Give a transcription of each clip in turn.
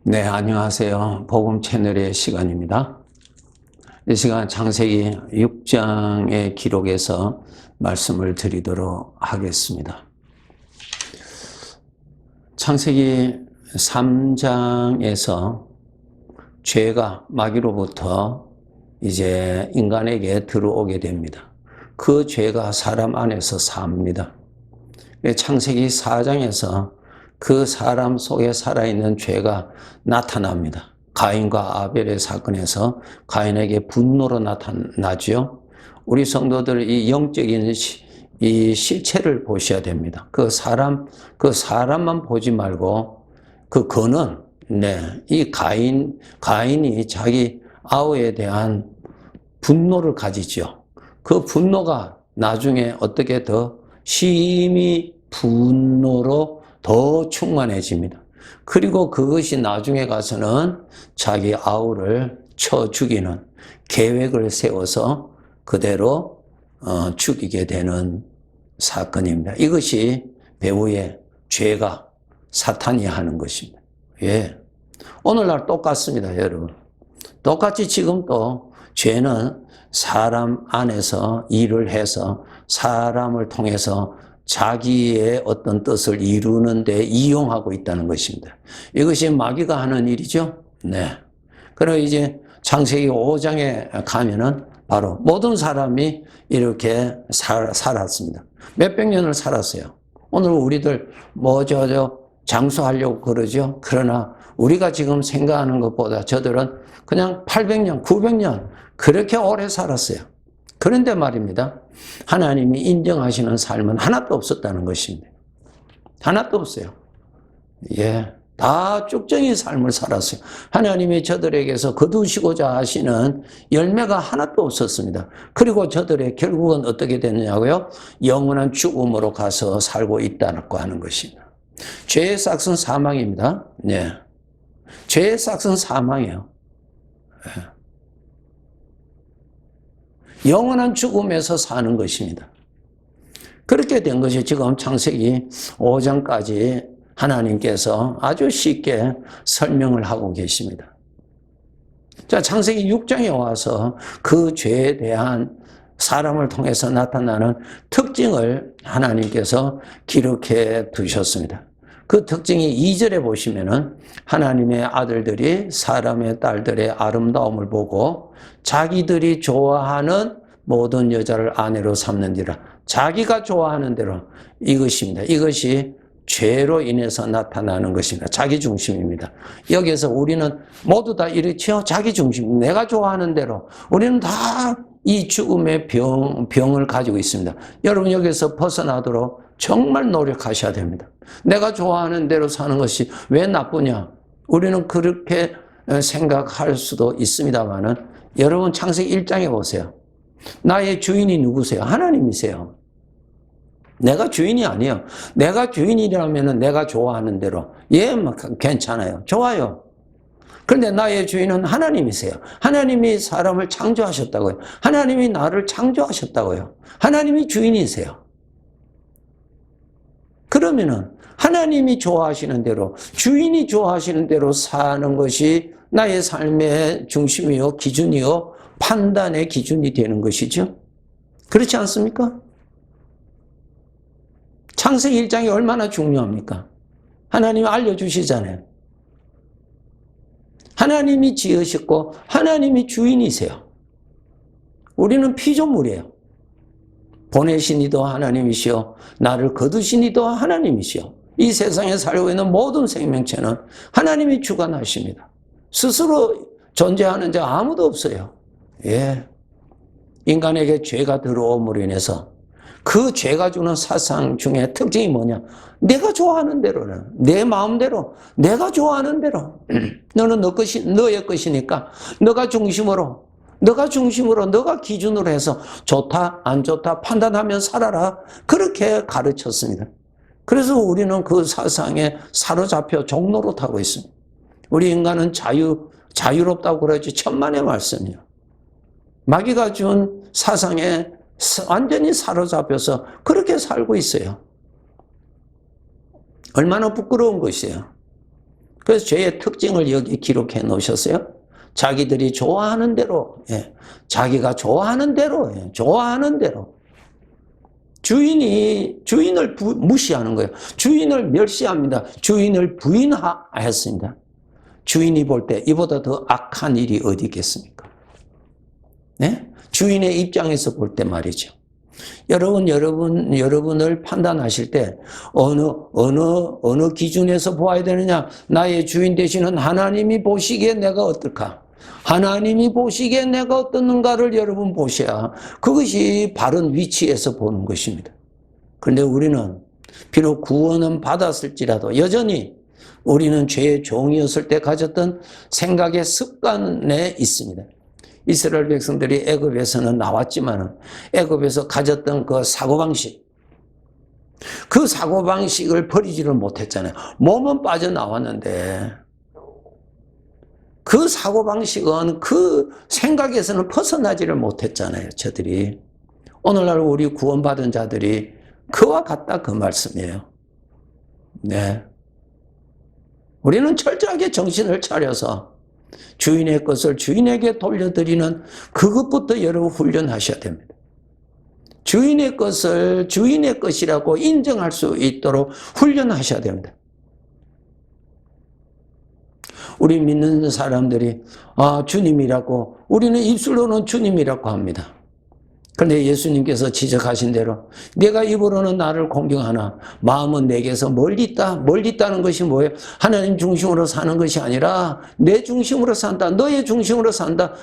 네, 안녕하세요. 복음 채널의 시간입니다. 이 시간 창세기 6장의 기록에서 말씀을 드리도록 하겠습니다. 창세기 3장에서 죄가 마귀로부터 이제 인간에게 들어오게 됩니다. 그 죄가 사람 안에서 삽니다. 창세기 4장에서 그 사람 속에 살아있는 죄가 나타납니다. 가인과 아벨의 사건에서 가인에게 분노로 나타나죠. 우리 성도들 이 영적인 이 실체를 보셔야 됩니다. 그 사람만 보지 말고 그는 이 가인이 자기 아우에 대한 분노를 가지죠. 그 분노가 나중에 어떻게 더 심히 분노로 더 충만해집니다. 그리고 그것이 나중에 가서는 자기 아우를 쳐 죽이는 계획을 세워서 그대로 죽이게 되는 사건입니다. 이것이 배후의 죄가 사탄이 하는 것입니다. 예. 오늘날 똑같습니다, 여러분. 똑같이 지금 또 죄는 사람 안에서 일을 해서 사람을 통해서 자기의 어떤 뜻을 이루는 데 이용하고 있다는 것입니다. 이것이 마귀가 하는 일이죠. 네. 그리고 이제 창세기 5장에 가면은 바로 모든 사람이 이렇게 살았습니다. 몇백 년을 살았어요. 오늘 우리들 장수하려고 그러죠. 그러나 우리가 지금 생각하는 것보다 저들은 그냥 800년, 900년 그렇게 오래 살았어요. 그런데 말입니다. 하나님이 인정하시는 삶은 하나도 없었다는 것입니다. 하나도 없어요. 예. 다 쭉정이 삶을 살았어요. 하나님이 저들에게서 거두시고자 하시는 열매가 하나도 없었습니다. 그리고 저들의 결국은 어떻게 됐냐고요? 영원한 죽음으로 가서 살고 있다고 하는 것입니다. 죄의 싹은 사망입니다. 예. 죄의 싹은 사망이에요. 예. 영원한 죽음에서 사는 것입니다. 그렇게 된 것이 지금 창세기 5장까지 하나님께서 아주 쉽게 설명을 하고 계십니다. 자, 창세기 6장에 와서 그 죄에 대한 사람을 통해서 나타나는 특징을 하나님께서 기록해 두셨습니다. 그 특징이 2절에 보시면은 하나님의 아들들이 사람의 딸들의 아름다움을 보고 자기들이 좋아하는 모든 여자를 아내로 삼는지라. 자기가 좋아하는 대로 이것입니다. 이것이 죄로 인해서 나타나는 것입니다. 자기 중심입니다. 여기에서 우리는 모두 다 이렇죠. 자기 중심. 내가 좋아하는 대로. 우리는 다 이 죽음의 병을 가지고 있습니다. 여러분 여기서 벗어나도록 정말 노력하셔야 됩니다. 내가 좋아하는 대로 사는 것이 왜 나쁘냐? 우리는 그렇게 생각할 수도 있습니다만은 여러분 창세기 1장에 보세요. 나의 주인이 누구세요? 하나님이세요. 내가 주인이 아니에요. 내가 주인이라면 내가 좋아하는 대로 괜찮아요. 좋아요. 그런데 나의 주인은 하나님이세요. 하나님이 사람을 창조하셨다고요. 하나님이 나를 창조하셨다고요. 하나님이 주인이세요. 그러면은 하나님이 좋아하시는 대로, 주인이 좋아하시는 대로 사는 것이 나의 삶의 중심이요, 기준이요, 판단의 기준이 되는 것이죠. 그렇지 않습니까? 창세기 1장이 얼마나 중요합니까? 하나님이 알려주시잖아요. 하나님이 지으셨고 하나님이 주인이세요. 우리는 피조물이에요. 보내신 이도 하나님이시오. 나를 거두신 이도 하나님이시오. 이 세상에 살고 있는 모든 생명체는 하나님이 주관하십니다. 스스로 존재하는 자 아무도 없어요. 예. 인간에게 죄가 들어옴으로 인해서 그 죄가 주는 사상 중에 특징이 뭐냐? 내가 좋아하는 대로는, 내 마음대로, 내가 좋아하는 대로. 너는 너의 것이니까, 너가 중심으로, 너가 기준으로 해서 좋다, 안 좋다 판단하면 살아라. 그렇게 가르쳤습니다. 그래서 우리는 그 사상에 사로잡혀 종로로 타고 있습니다. 우리 인간은 자유롭다고 그러지 천만의 말씀이요. 마귀가 준 사상에 완전히 사로잡혀서 그렇게 살고 있어요. 얼마나 부끄러운 것이에요. 그래서 죄의 특징을 여기 기록해 놓으셨어요. 자기들이 좋아하는 대로, 자기가 좋아하는 대로, 좋아하는 대로. 주인을 무시하는 거예요. 주인을 멸시합니다. 주인을 부인하였습니다. 주인이 볼 때 이보다 더 악한 일이 어디 있겠습니까? 네? 주인의 입장에서 볼 때 말이죠. 여러분을 판단하실 때 어느 기준에서 보아야 되느냐? 나의 주인 되시는 하나님이 보시기에 내가 어떨까? 하나님이 보시기에 내가 어떻는가를 여러분 보셔야 그것이 바른 위치에서 보는 것입니다. 그런데 우리는 비록 구원은 받았을지라도 여전히 우리는 죄의 종이었을 때 가졌던 생각의 습관에 있습니다. 이스라엘 백성들이 애굽에서는 나왔지만 애굽에서 가졌던 그 사고방식, 그 사고방식을 버리지를 못했잖아요. 몸은 빠져나왔는데 그 사고방식은 그 생각에서는 벗어나지를 못했잖아요. 저들이. 오늘날 우리 구원받은 자들이 그와 같다 그 말씀이에요. 네. 우리는 철저하게 정신을 차려서 주인의 것을 주인에게 돌려드리는 그것부터 여러분 훈련하셔야 됩니다. 주인의 것을 주인의 것이라고 인정할 수 있도록 훈련하셔야 됩니다. 우리 믿는 사람들이 주님이라고, 우리는 입술로는 주님이라고 합니다. 그런데 예수님께서 지적하신 대로 내가 입으로는 나를 공경하나 마음은 내게서 멀리 있다. 멀리 있다는 것이 뭐예요? 하나님 중심으로 사는 것이 아니라 내 중심으로 산다. 너의 중심으로 산다.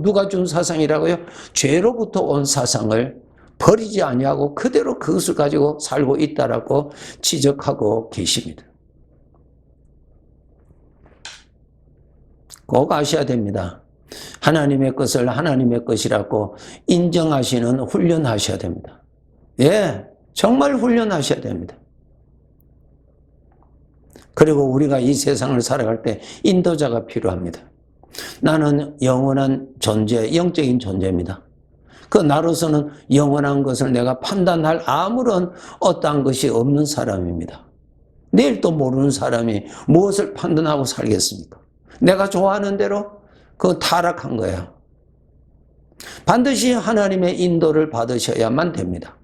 누가 준 사상이라고요? 죄로부터 온 사상을 버리지 아니하고 그대로 그것을 가지고 살고 있다라고 지적하고 계십니다. 꼭 아셔야 됩니다. 하나님의 것을 하나님의 것이라고 인정하시는 훈련하셔야 됩니다. 예, 정말 훈련하셔야 됩니다. 그리고 우리가 이 세상을 살아갈 때 인도자가 필요합니다. 나는 영원한 존재, 영적인 존재입니다. 그 나로서는 영원한 것을 내가 판단할 아무런 어떠한 것이 없는 사람입니다. 내일도 모르는 사람이 무엇을 판단하고 살겠습니까? 내가 좋아하는 대로 그거 타락한 거예요. 반드시 하나님의 인도를 받으셔야만 됩니다.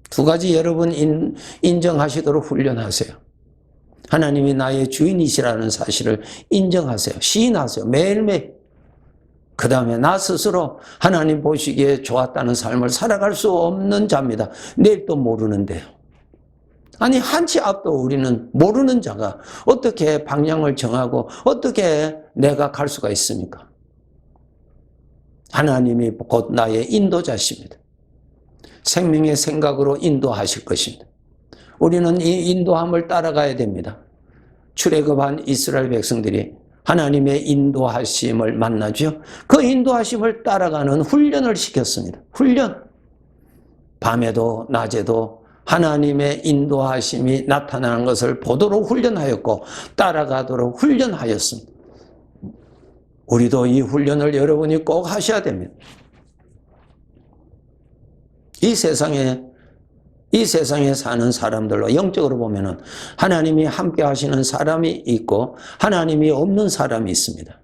두 가지 여러분 인정하시도록 훈련하세요. 하나님이 나의 주인이시라는 사실을 인정하세요. 시인하세요. 매일매일. 그 다음에 나 스스로 하나님 보시기에 좋았다는 삶을 살아갈 수 없는 자입니다. 내일도 모르는데요. 아니 한치 앞도 우리는 모르는 자가 어떻게 방향을 정하고 어떻게 내가 갈 수가 있습니까? 하나님이 곧 나의 인도자십니다. 생명의 생각으로 인도하실 것입니다. 우리는 이 인도함을 따라가야 됩니다. 출애굽한 이스라엘 백성들이 하나님의 인도하심을 만나죠. 그 인도하심을 따라가는 훈련을 시켰습니다. 훈련. 밤에도 낮에도 하나님의 인도하심이 나타나는 것을 보도록 훈련하였고 따라가도록 훈련하였습니다. 우리도 이 훈련을 여러분이 꼭 하셔야 됩니다. 이 세상에 사는 사람들로 영적으로 보면은 하나님이 함께 하시는 사람이 있고 하나님이 없는 사람이 있습니다.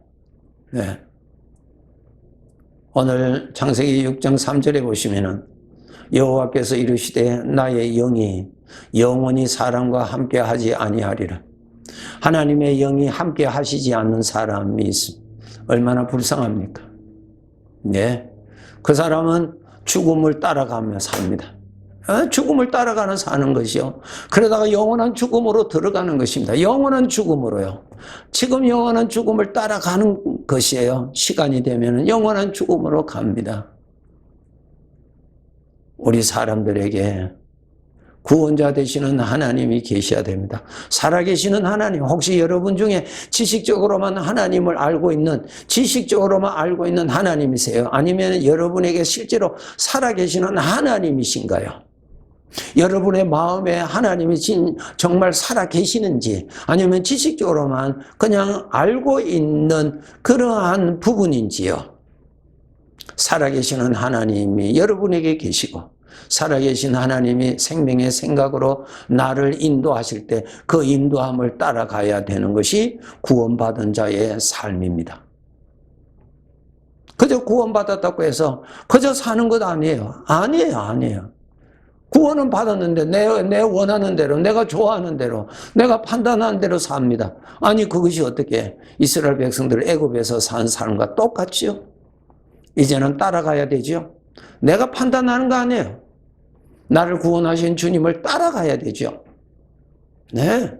네. 오늘 창세기 6장 3절에 보시면은 여호와께서 이르시되 나의 영이 영원히 사람과 함께 하지 아니하리라. 하나님의 영이 함께 하시지 않는 사람이 있습니다. 얼마나 불쌍합니까? 네. 그 사람은 죽음을 따라가며 삽니다. 죽음을 따라가는 사는 것이요. 그러다가 영원한 죽음으로 들어가는 것입니다. 영원한 죽음으로요. 지금 영원한 죽음을 따라가는 것이에요. 시간이 되면 영원한 죽음으로 갑니다. 우리 사람들에게 구원자 되시는 하나님이 계셔야 됩니다. 살아계시는 하나님, 혹시 여러분 중에 지식적으로만 하나님을 알고 있는, 지식적으로만 알고 있는 하나님이세요? 아니면 여러분에게 실제로 살아계시는 하나님이신가요? 여러분의 마음에 하나님이 정말 살아계시는지, 아니면 지식적으로만 그냥 알고 있는 그러한 부분인지요? 살아계시는 하나님이 여러분에게 계시고 살아계신 하나님이 생명의 생각으로 나를 인도하실 때 그 인도함을 따라가야 되는 것이 구원받은 자의 삶입니다. 그저 구원받았다고 해서 그저 사는 것 아니에요. 아니에요. 구원은 받았는데 내 원하는 대로, 내가 좋아하는 대로, 내가 판단하는 대로 삽니다. 아니 그것이 어떻게 이스라엘 백성들 애굽에서 산 삶과 똑같지요? 이제는 따라가야 되죠. 내가 판단하는 거 아니에요. 나를 구원하신 주님을 따라가야 되죠. 네.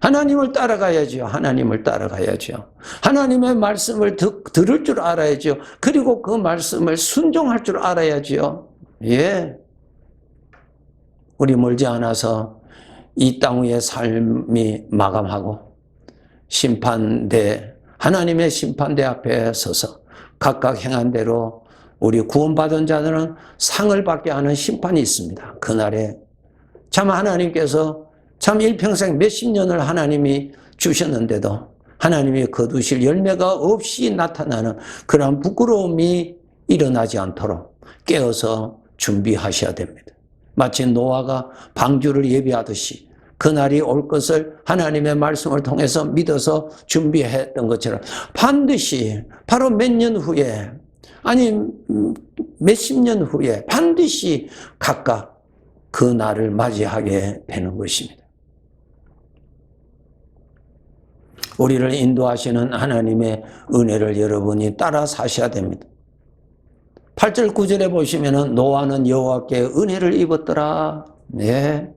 하나님을 따라가야죠. 하나님을 따라가야죠. 하나님의 말씀을 들을 줄 알아야죠. 그리고 그 말씀을 순종할 줄 알아야죠. 예. 우리 멀지 않아서 이 땅 위의 삶이 마감하고 하나님의 심판대 앞에 서서 각각 행한 대로 우리 구원받은 자들은 상을 받게 하는 심판이 있습니다. 그날에 참 하나님께서 참 일평생 몇십 년을 하나님이 주셨는데도 하나님이 거두실 열매가 없이 나타나는 그런 부끄러움이 일어나지 않도록 깨어서 준비하셔야 됩니다. 마치 노아가 방주를 예비하듯이 그날이 올 것을 하나님의 말씀을 통해서 믿어서 준비했던 것처럼 반드시 바로 몇 년 후에 아니 몇십 년 후에 반드시 각각 그 날을 맞이하게 되는 것입니다. 우리를 인도하시는 하나님의 은혜를 여러분이 따라 사셔야 됩니다. 8절 9절에 보시면은 노아는 여호와께 은혜를 입었더라. 네.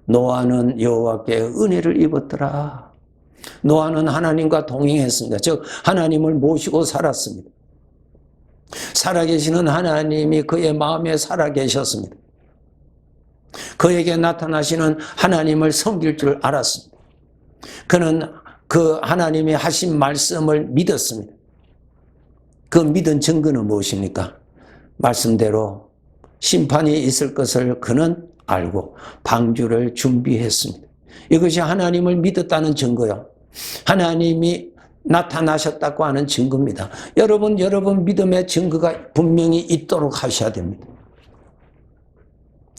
노아는 여호와께 은혜를 입었더라. 노아는 하나님과 동행했습니다. 즉 하나님을 모시고 살았습니다. 살아계시는 하나님이 그의 마음에 살아계셨습니다. 그에게 나타나시는 하나님을 섬길 줄 알았습니다. 그는 그 하나님이 하신 말씀을 믿었습니다. 그 믿은 증거는 무엇입니까? 말씀대로 심판이 있을 것을 그는 알고 방주를 준비했습니다. 이것이 하나님을 믿었다는 증거요. 하나님이 나타나셨다고 하는 증거입니다. 여러분 믿음의 증거가 분명히 있도록 하셔야 됩니다.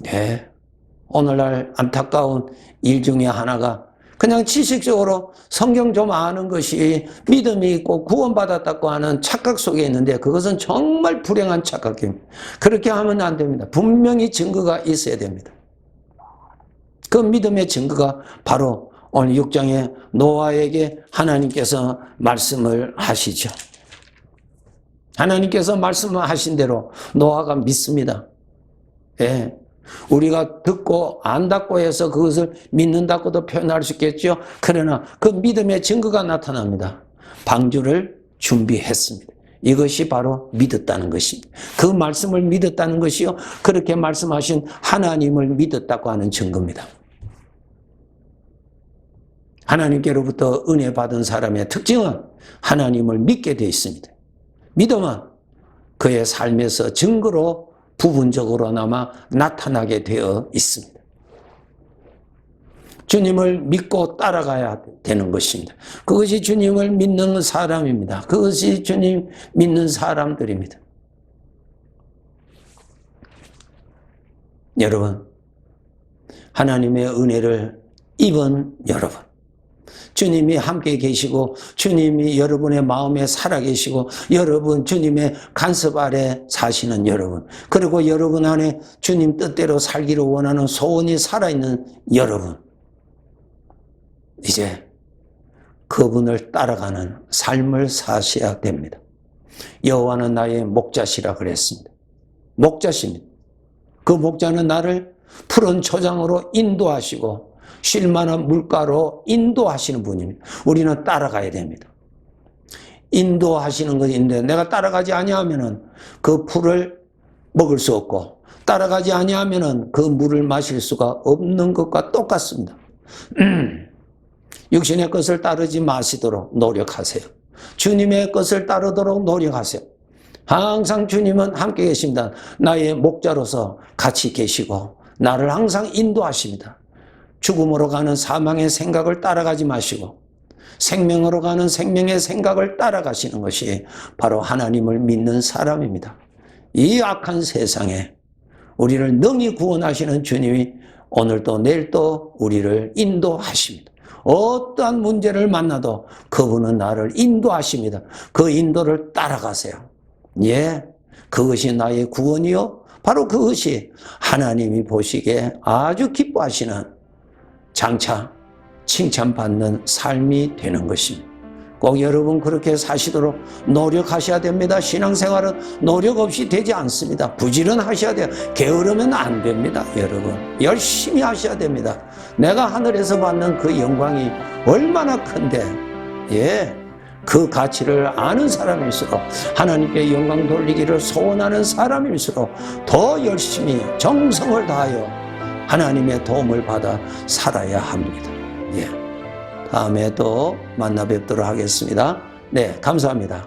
네. 오늘날 안타까운 일 중에 하나가 그냥 지식적으로 성경 좀 아는 것이 믿음이 있고 구원받았다고 하는 착각 속에 있는데 그것은 정말 불행한 착각입니다. 그렇게 하면 안 됩니다. 분명히 증거가 있어야 됩니다. 그 믿음의 증거가 바로 오늘 6장에 노아에게 하나님께서 말씀을 하시죠. 하나님께서 말씀을 하신 대로 노아가 믿습니다. 예. 우리가 듣고 안다고 해서 그것을 믿는다고도 표현할 수 있겠죠. 그러나 그 믿음의 증거가 나타납니다. 방주를 준비했습니다. 이것이 바로 믿었다는 것입니다. 그 말씀을 믿었다는 것이요. 그렇게 말씀하신 하나님을 믿었다고 하는 증거입니다. 하나님께로부터 은혜 받은 사람의 특징은 하나님을 믿게 되어 있습니다. 믿음은 그의 삶에서 증거로 부분적으로나마 나타나게 되어 있습니다. 주님을 믿고 따라가야 되는 것입니다. 그것이 주님을 믿는 사람입니다. 그것이 주님 믿는 사람들입니다. 여러분, 하나님의 은혜를 입은 여러분, 주님이 함께 계시고 주님이 여러분의 마음에 살아계시고 여러분 주님의 간섭 아래 사시는 여러분, 그리고 여러분 안에 주님 뜻대로 살기를 원하는 소원이 살아있는 여러분, 이제 그분을 따라가는 삶을 사셔야 됩니다. 여호와는 나의 목자시라 그랬습니다. 목자십니다. 그 목자는 나를 푸른 초장으로 인도하시고 쉴 만한 물가로 인도하시는 분입니다. 우리는 따라가야 됩니다. 인도하시는 것인데 내가 따라가지 아니하면은 그 풀을 먹을 수 없고 따라가지 아니하면은 그 물을 마실 수가 없는 것과 똑같습니다. 육신의 것을 따르지 마시도록 노력하세요. 주님의 것을 따르도록 노력하세요. 항상 주님은 함께 계십니다. 나의 목자로서 같이 계시고 나를 항상 인도하십니다. 죽음으로 가는 사망의 생각을 따라가지 마시고 생명으로 가는 생명의 생각을 따라가시는 것이 바로 하나님을 믿는 사람입니다. 이 악한 세상에 우리를 능히 구원하시는 주님이 오늘도 내일도 우리를 인도하십니다. 어떠한 문제를 만나도 그분은 나를 인도하십니다. 그 인도를 따라가세요. 예, 그것이 나의 구원이요. 바로 그것이 하나님이 보시기에 아주 기뻐하시는 장차 칭찬받는 삶이 되는 것입니다. 꼭 여러분 그렇게 사시도록 노력하셔야 됩니다. 신앙생활은 노력 없이 되지 않습니다. 부지런하셔야 돼요. 게으르면 안 됩니다. 여러분 열심히 하셔야 됩니다. 내가 하늘에서 받는 그 영광이 얼마나 큰데, 예, 그 가치를 아는 사람일수록, 하나님께 영광 돌리기를 소원하는 사람일수록 더 열심히 정성을 다하여 하나님의 도움을 받아 살아야 합니다. 예. 다음에 또 만나 뵙도록 하겠습니다. 네, 감사합니다.